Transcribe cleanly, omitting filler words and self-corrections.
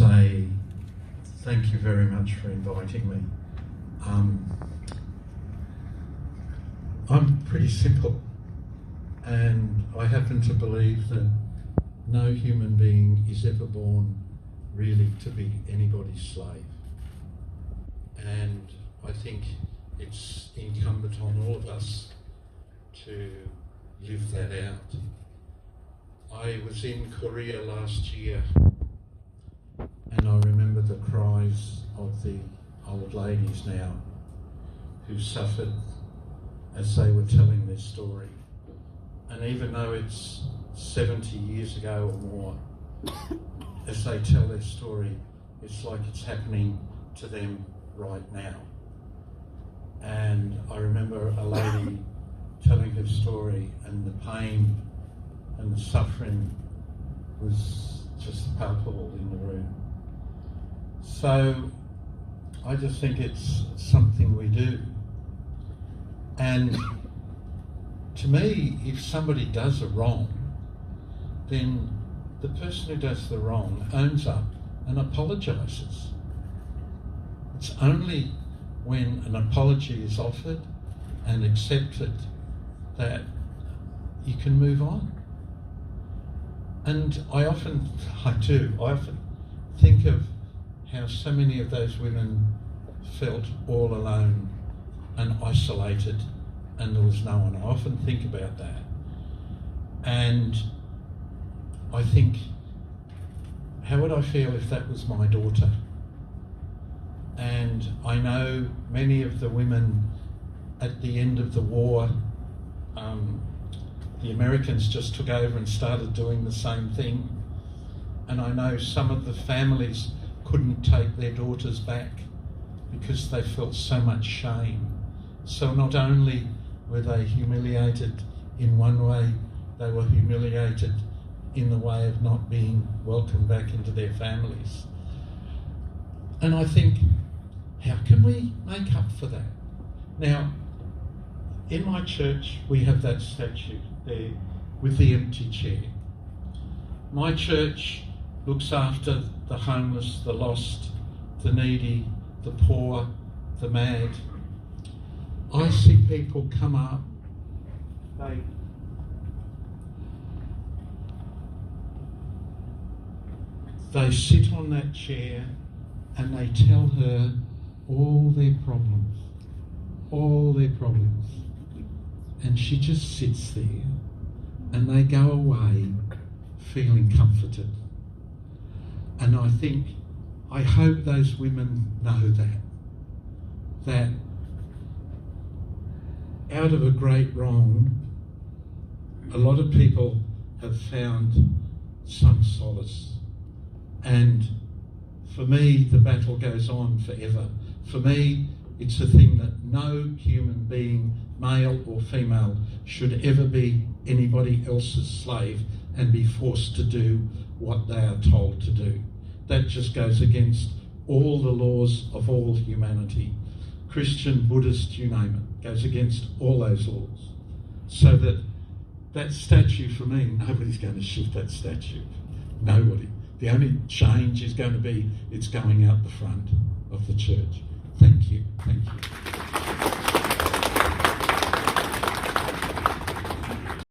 say thank you very much for inviting me. I'm pretty simple, and I happen to believe that no human being is ever born really to be anybody's slave. And I think it's incumbent on all of us to live that out. I was in Korea last year, and I remember the cries of the old ladies now who suffered as they were telling their story. And even though it's 70 years ago or more, as they tell their story, it's like it's happening to them right now. And I remember a lady telling her story, and the pain and the suffering was just palpable in the room. So I just think it's something we do. And to me, if somebody does a wrong, then the person who does the wrong owns up and apologises. It's only when an apology is offered and accepted that you can move on. And I often think of how so many of those women felt all alone and isolated, and there was no one. I often think about that. And I think, how would I feel if that was my daughter? And I know many of the women at the end of the war, the Americans just took over and started doing the same thing. And I know some of the families couldn't take their daughters back because they felt so much shame. So not only were they humiliated in one way, they were humiliated in the way of not being welcomed back into their families. And I think, how can we make up for that? Now, in my church, we have that statue there with the empty chair. My church looks after the homeless, the lost, the needy, the poor, the mad. I see people come up, they sit on that chair and they tell her all their problems. And she just sits there and they go away feeling comforted. And I hope those women know that out of a great wrong, a lot of people have found some solace. And for me, the battle goes on forever. For me, it's a thing that no human being, male or female, should ever be anybody else's slave and be forced to do what they are told to do. That just goes against all the laws of all humanity. Christian, Buddhist, you name it, goes against all those laws. So that statue, for me, nobody's going to shift that statue. Nobody. The only change is going to be it's going out the front of the church. Thank you.